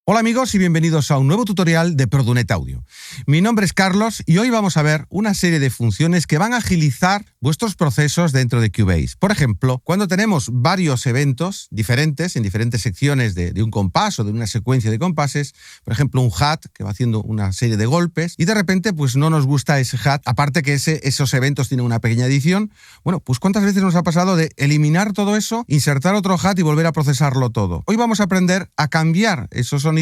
Hola amigos y bienvenidos a un nuevo tutorial de Produnet Audio. Mi nombre es Carlos y hoy vamos a ver una serie de funciones que van a agilizar vuestros procesos dentro de Cubase. Por ejemplo, cuando tenemos varios eventos diferentes en diferentes secciones de un compás o de una secuencia de compases, por ejemplo un hat que va haciendo una serie de golpes y de repente pues no nos gusta ese hat, aparte que esos eventos tienen una pequeña edición. Bueno, pues ¿cuántas veces nos ha pasado de eliminar todo eso, insertar otro hat y volver a procesarlo todo? Hoy vamos a aprender a cambiar esos sonidos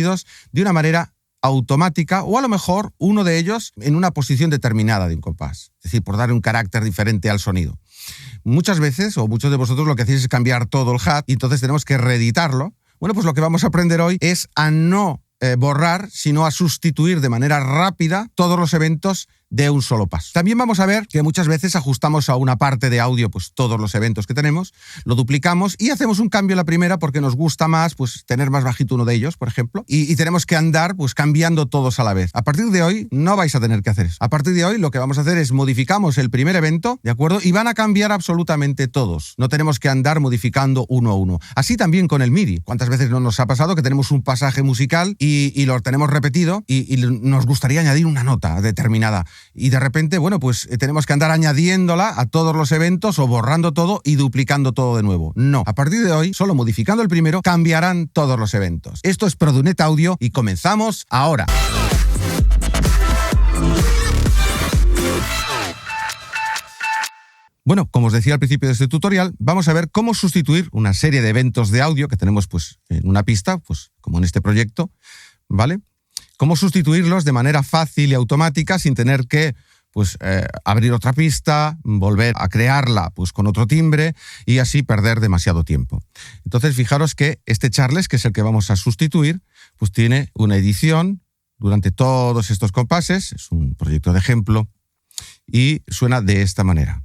de una manera automática o a lo mejor uno de ellos en una posición determinada de un compás, es decir, por darle un carácter diferente al sonido. Muchas veces, o muchos de vosotros lo que hacéis es cambiar todo el hat y entonces tenemos que reeditarlo. Bueno, pues lo que vamos a aprender hoy es a no borrar, sino a sustituir de manera rápida todos los eventos de un solo paso. También vamos a ver que muchas veces ajustamos a una parte de audio pues todos los eventos que tenemos, lo duplicamos y hacemos un cambio en la primera porque nos gusta más pues tener más bajito uno de ellos, por ejemplo, y tenemos que andar pues cambiando todos a la vez. A partir de hoy no vais a tener que hacer eso. A partir de hoy lo que vamos a hacer es modificamos el primer evento, ¿de acuerdo? Y van a cambiar absolutamente todos. No tenemos que andar modificando uno a uno. Así también con el MIDI. ¿Cuántas veces no nos ha pasado que tenemos un pasaje musical y lo tenemos repetido y nos gustaría añadir una nota determinada? Y de repente, bueno, pues tenemos que andar añadiéndola a todos los eventos o borrando todo y duplicando todo de nuevo. No, a partir de hoy, solo modificando el primero, cambiarán todos los eventos. Esto es Produnet Audio y comenzamos ahora. Bueno, como os decía al principio de este tutorial, vamos a ver cómo sustituir una serie de eventos de audio que tenemos pues en una pista, pues como en este proyecto, ¿vale? Cómo sustituirlos de manera fácil y automática sin tener que abrir otra pista, volver a crearla pues con otro timbre y así perder demasiado tiempo. Entonces fijaros que este Charles, que es el que vamos a sustituir, pues tiene una edición durante todos estos compases, es un proyecto de ejemplo y suena de esta manera.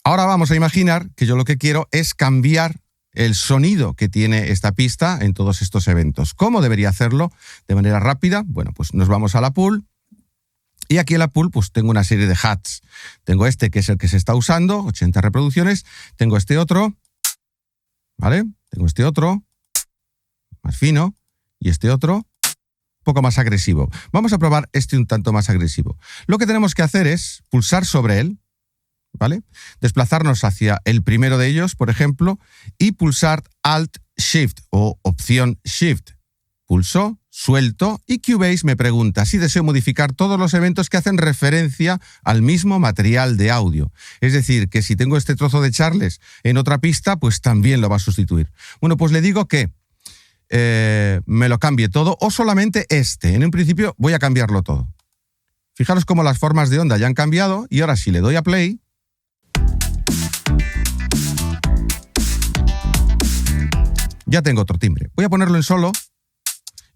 Ahora vamos a imaginar que yo lo que quiero es cambiar el sonido que tiene esta pista en todos estos eventos. ¿Cómo debería hacerlo? De manera rápida. Bueno, pues nos vamos a la pool y aquí en la pool pues tengo una serie de hats. Tengo este que es el que se está usando, 80 reproducciones. Tengo este otro, ¿vale? Tengo este otro, más fino, y este otro, un poco más agresivo. Vamos a probar este un tanto más agresivo. Lo que tenemos que hacer es pulsar sobre él, ¿vale? Desplazarnos hacia el primero de ellos, por ejemplo, y pulsar Alt-Shift o opción Shift. Pulso, suelto y Cubase me pregunta si deseo modificar todos los eventos que hacen referencia al mismo material de audio. Es decir, que si tengo este trozo de Charles en otra pista, pues también lo va a sustituir. Bueno, pues le digo que me lo cambie todo o solamente este. En un principio voy a cambiarlo todo. Fijaros cómo las formas de onda ya han cambiado y ahora si le doy a play, ya tengo otro timbre. Voy a ponerlo en solo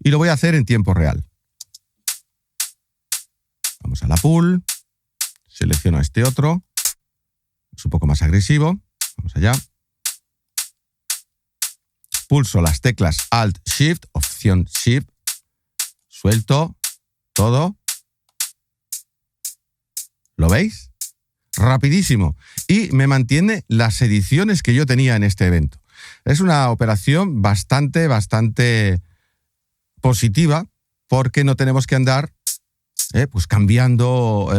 y lo voy a hacer en tiempo real. Vamos a la pool, selecciono este otro, es un poco más agresivo, vamos allá. Pulso las teclas Alt-Shift, opción Shift, suelto todo. ¿Lo veis? Rapidísimo. Y me mantiene las ediciones que yo tenía en este evento. Es una operación bastante positiva porque no tenemos que andar pues cambiando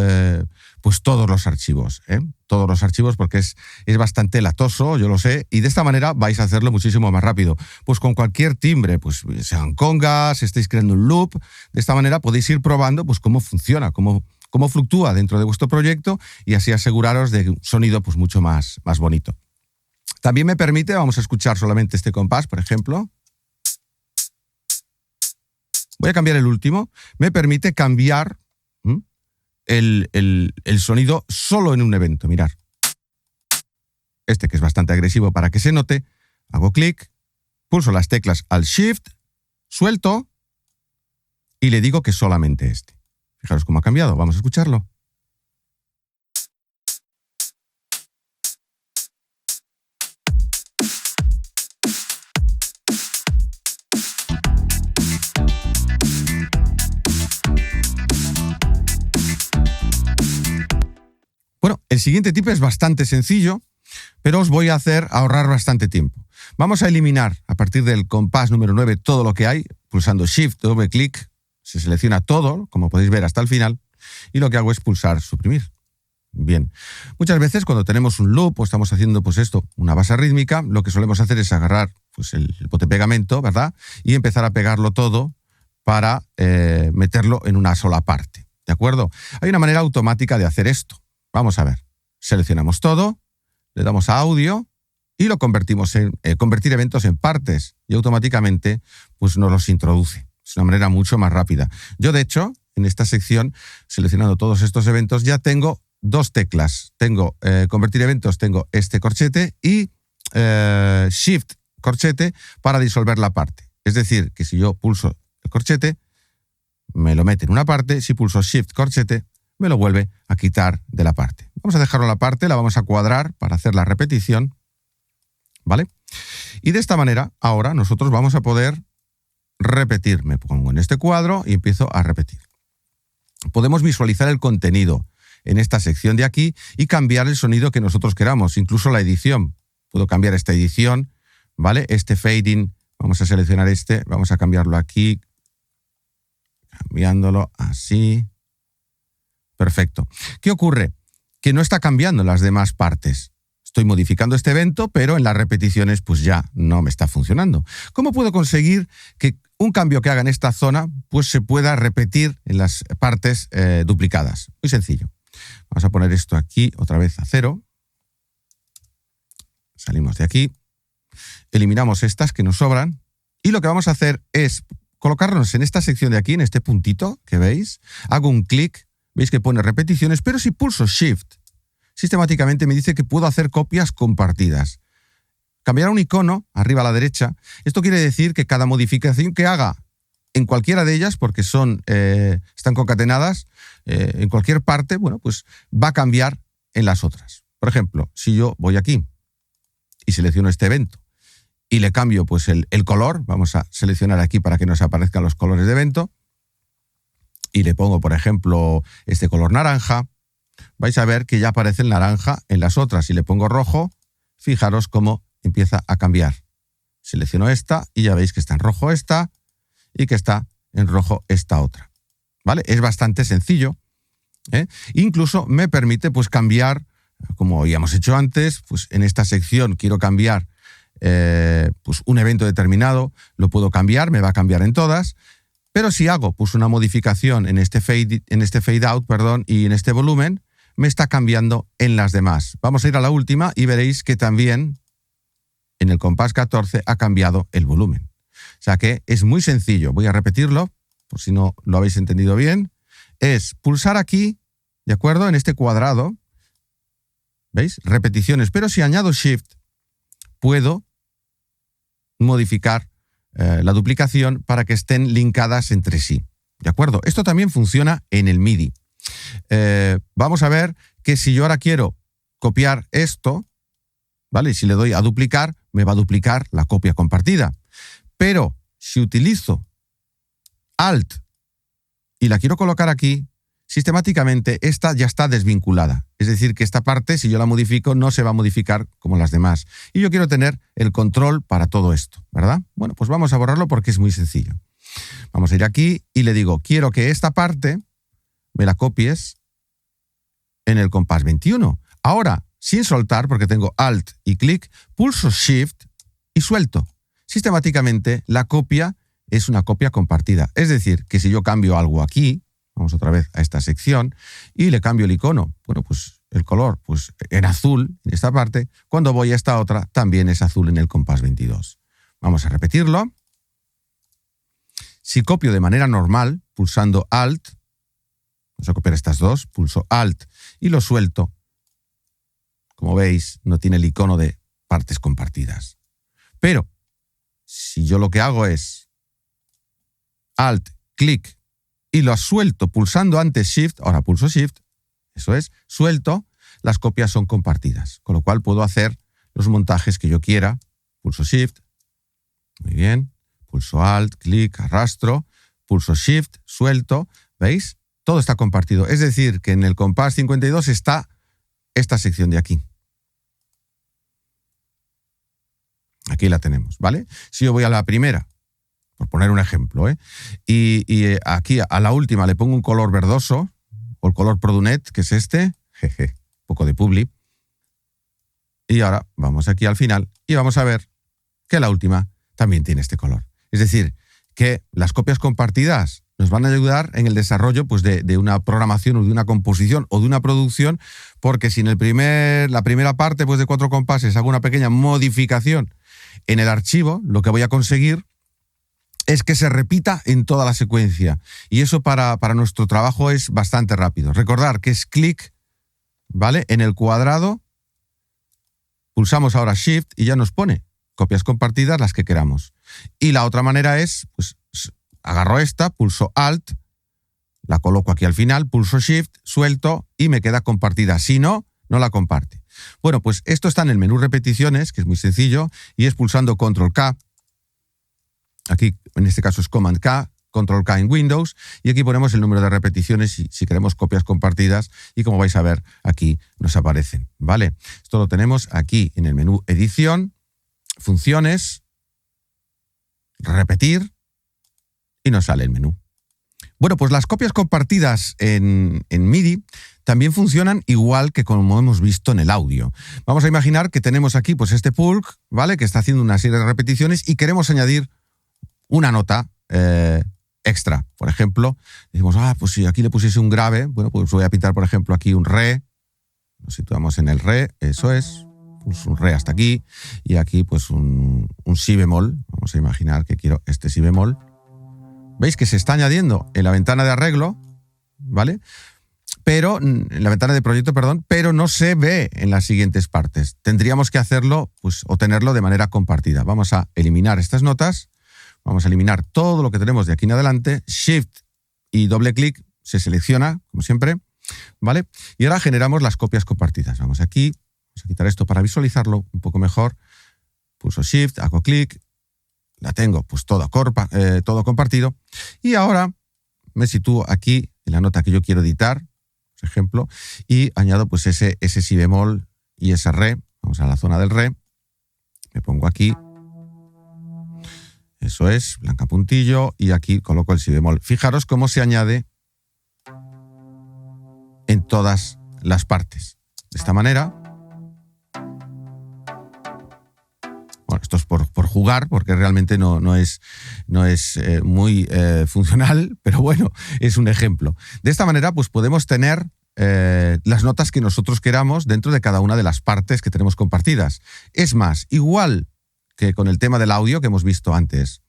pues todos los archivos. Todos los archivos porque es bastante latoso, yo lo sé, y de esta manera vais a hacerlo muchísimo más rápido. Pues con cualquier timbre, pues sean congas, estáis creando un loop, de esta manera podéis ir probando pues cómo funciona, cómo fluctúa dentro de vuestro proyecto y así aseguraros de un sonido pues mucho más bonito. También me permite, vamos a escuchar solamente este compás, por ejemplo. Voy a cambiar el último. Me permite cambiar el sonido solo en un evento. Mirad. Este que es bastante agresivo para que se note. Hago clic, pulso las teclas Alt-Shift, suelto y le digo que solamente este. Fijaros cómo ha cambiado. Vamos a escucharlo. Bueno, el siguiente tip es bastante sencillo, pero os voy a hacer ahorrar bastante tiempo. Vamos a eliminar a partir del compás número 9 todo lo que hay, pulsando Shift, doble clic, se selecciona todo, como podéis ver hasta el final, y lo que hago es pulsar suprimir. Bien, muchas veces cuando tenemos un loop o estamos haciendo pues esto, una base rítmica, lo que solemos hacer es agarrar pues el bote pegamento, ¿verdad? Y empezar a pegarlo todo para meterlo en una sola parte, ¿de acuerdo? Hay una manera automática de hacer esto. Vamos a ver, seleccionamos todo, le damos a audio y lo convertimos en convertir eventos en partes y automáticamente pues nos los introduce. Es una manera mucho más rápida. Yo, de hecho, en esta sección, seleccionando todos estos eventos, ya tengo dos teclas. Tengo convertir eventos, tengo este corchete y Shift corchete para disolver la parte. Es decir, que si yo pulso el corchete, me lo mete en una parte. Si pulso Shift corchete, me lo vuelve a quitar de la parte. Vamos a dejarlo en la parte, la vamos a cuadrar para hacer la repetición, ¿vale? Y de esta manera, ahora nosotros vamos a poder repetir. Me pongo en este cuadro y empiezo a repetir. Podemos visualizar el contenido en esta sección de aquí y cambiar el sonido que nosotros queramos, incluso la edición. Puedo cambiar esta edición, ¿vale? Este fading, vamos a seleccionar este, vamos a cambiarlo aquí, cambiándolo así. Perfecto. ¿Qué ocurre? Que no está cambiando en las demás partes. Estoy modificando este evento, pero en las repeticiones pues ya no me está funcionando. ¿Cómo puedo conseguir que un cambio que haga en esta zona pues se pueda repetir en las partes duplicadas? Muy sencillo. Vamos a poner esto aquí otra vez a 0. Salimos de aquí. Eliminamos estas que nos sobran. Y lo que vamos a hacer es colocarnos en esta sección de aquí, en este puntito que veis. Hago un clic. Veis que pone repeticiones, pero si pulso Shift, sistemáticamente me dice que puedo hacer copias compartidas. Cambiar un icono arriba a la derecha. Esto quiere decir que cada modificación que haga en cualquiera de ellas, porque están concatenadas, en cualquier parte, bueno, pues va a cambiar en las otras. Por ejemplo, si yo voy aquí y selecciono este evento y le cambio pues el color, vamos a seleccionar aquí para que nos aparezcan los colores de evento, y le pongo, por ejemplo, este color naranja, vais a ver que ya aparece el naranja en las otras. Si le pongo rojo, fijaros cómo empieza a cambiar. Selecciono esta y ya veis que está en rojo esta y que está en rojo esta otra. ¿Vale? Es bastante sencillo, ¿eh? Incluso me permite pues cambiar, como habíamos hecho antes, pues en esta sección quiero cambiar pues un evento determinado, lo puedo cambiar, me va a cambiar en todas. Pero si hago pues una modificación en este fade out, y en este volumen, me está cambiando en las demás. Vamos a ir a la última y veréis que también en el compás 14 ha cambiado el volumen. O sea que es muy sencillo. Voy a repetirlo, por si no lo habéis entendido bien. Es pulsar aquí, ¿de acuerdo? En este cuadrado, ¿veis? Repeticiones. Pero si añado Shift, puedo modificar la duplicación para que estén linkadas entre sí. ¿De acuerdo? Esto también funciona en el MIDI. Vamos a ver que si yo ahora quiero copiar esto, ¿vale? Y si le doy a duplicar, me va a duplicar la copia compartida. Pero si utilizo Alt y la quiero colocar aquí, sistemáticamente esta ya está desvinculada. Es decir, que esta parte, si yo la modifico, no se va a modificar como las demás. Y yo quiero tener el control para todo esto, ¿verdad? Bueno, pues vamos a borrarlo porque es muy sencillo. Vamos a ir aquí y le digo, quiero que esta parte me la copies en el compás 21. Ahora, sin soltar, porque tengo Alt y clic, pulso Shift y suelto. Sistemáticamente, la copia es una copia compartida. Es decir, que si yo cambio algo aquí, vamos otra vez a esta sección y le cambio el icono. Bueno, pues el color pues en azul en esta parte. Cuando voy a esta otra también es azul en el compás 22. Vamos a repetirlo. Si copio de manera normal, pulsando Alt, vamos a copiar estas dos, pulso Alt y lo suelto. Como veis, no tiene el icono de partes compartidas. Pero si yo lo que hago es Alt, clic, y lo suelto pulsando antes Shift, ahora pulso Shift, eso es, suelto, las copias son compartidas, con lo cual puedo hacer los montajes que yo quiera. Pulso Shift, muy bien, pulso Alt, clic, arrastro, pulso Shift, suelto, ¿veis? Todo está compartido, es decir, que en el compás 52 está esta sección de aquí. Aquí la tenemos, ¿vale? Si yo voy a la primera, por poner un ejemplo, y aquí a la última le pongo un color verdoso, o el color Produnet, que es este, jeje, poco de publi. Y ahora vamos aquí al final y vamos a ver que la última también tiene este color. Es decir, que las copias compartidas nos van a ayudar en el desarrollo pues, de una programación o de una composición o de una producción, porque si en la primera parte pues, de 4 compases hago una pequeña modificación en el archivo, lo que voy a conseguir es que se repita en toda la secuencia. Y eso para nuestro trabajo es bastante rápido. Recordar que es clic, ¿vale? En el cuadrado, pulsamos ahora Shift y ya nos pone copias compartidas las que queramos. Y la otra manera es, pues, agarro esta, pulso Alt, la coloco aquí al final, pulso Shift, suelto y me queda compartida. Si no, no la comparte. Bueno, pues esto está en el menú repeticiones, que es muy sencillo, y es pulsando Control K. Aquí, en este caso, es Command K, Control K en Windows, y aquí ponemos el número de repeticiones si queremos copias compartidas, y como vais a ver, aquí nos aparecen, ¿vale? Esto lo tenemos aquí en el menú Edición, Funciones, Repetir, y nos sale el menú. Bueno, pues las copias compartidas en MIDI también funcionan igual que como hemos visto en el audio. Vamos a imaginar que tenemos aquí pues este pulg, ¿vale? Que está haciendo una serie de repeticiones y queremos añadir una nota extra. Por ejemplo, decimos, pues si aquí le pusiese un grave, bueno, pues voy a pintar, por ejemplo, aquí un re. Nos situamos en el re, eso es. Pues un re hasta aquí. Y aquí, pues un si bemol. Vamos a imaginar que quiero este si bemol. ¿Veis que se está añadiendo en la ventana de arreglo? ¿Vale? Pero, en la ventana de proyecto, perdón, pero no se ve en las siguientes partes. Tendríamos que hacerlo, pues, o tenerlo de manera compartida. Vamos a eliminar estas notas. Vamos a eliminar todo lo que tenemos de aquí en adelante. Shift y doble clic se selecciona, como siempre, ¿vale? Y ahora generamos las copias compartidas. Vamos aquí, vamos a quitar esto para visualizarlo un poco mejor. Pulso Shift, hago clic, la tengo pues todo compartido. Y ahora me sitúo aquí en la nota que yo quiero editar, por ejemplo, y añado pues ese si bemol y ese re. Vamos a la zona del re, me pongo aquí. Eso es, blanca puntillo, y aquí coloco el si bemol. Fijaros cómo se añade en todas las partes. De esta manera. Bueno, esto es por jugar, porque realmente no es muy funcional, pero bueno, es un ejemplo. De esta manera, pues podemos tener las notas que nosotros queramos dentro de cada una de las partes que tenemos compartidas. Es más, igual que con el tema del audio que hemos visto antes.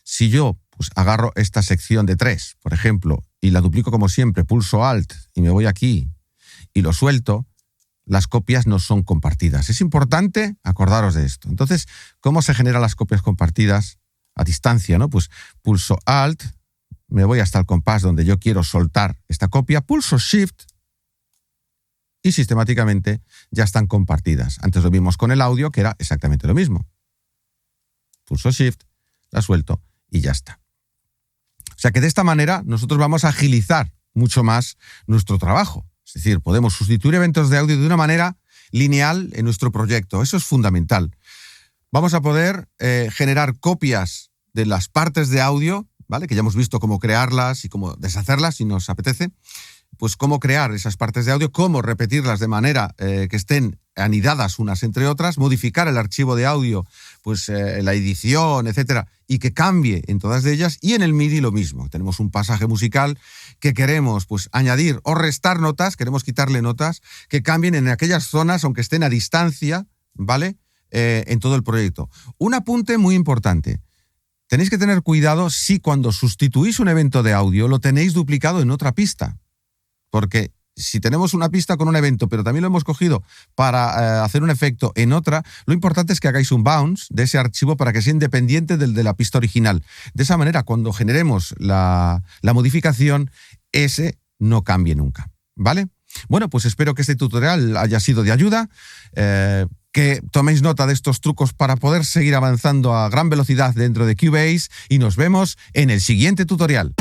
Si yo pues, agarro esta sección de 3, por ejemplo, y la duplico como siempre, pulso Alt y me voy aquí y lo suelto, las copias no son compartidas. Es importante acordaros de esto. Entonces, ¿cómo se generan las copias compartidas a distancia, ¿no? Pues pulso Alt, me voy hasta el compás donde yo quiero soltar esta copia, pulso Shift y sistemáticamente ya están compartidas. Antes lo vimos con el audio, que era exactamente lo mismo. Pulso Shift, la suelto y ya está. O sea que de esta manera nosotros vamos a agilizar mucho más nuestro trabajo. Es decir, podemos sustituir eventos de audio de una manera lineal en nuestro proyecto. Eso es fundamental. Vamos a poder generar copias de las partes de audio, ¿vale? Que ya hemos visto cómo crearlas y cómo deshacerlas si nos apetece. Pues cómo crear esas partes de audio, cómo repetirlas de manera que estén anidadas unas entre otras, modificar el archivo de audio, pues la edición, etcétera, y que cambie en todas ellas. Y en el MIDI lo mismo. Tenemos un pasaje musical que queremos pues añadir o restar notas, queremos quitarle notas que cambien en aquellas zonas, aunque estén a distancia, ¿vale? En todo el proyecto. Un apunte muy importante. Tenéis que tener cuidado si cuando sustituís un evento de audio lo tenéis duplicado en otra pista. Porque si tenemos una pista con un evento, pero también lo hemos cogido para hacer un efecto en otra, lo importante es que hagáis un bounce de ese archivo para que sea independiente del de la pista original. De esa manera, cuando generemos la modificación, ese no cambie nunca, ¿vale? Bueno, pues espero que este tutorial haya sido de ayuda, que toméis nota de estos trucos para poder seguir avanzando a gran velocidad dentro de Cubase y nos vemos en el siguiente tutorial.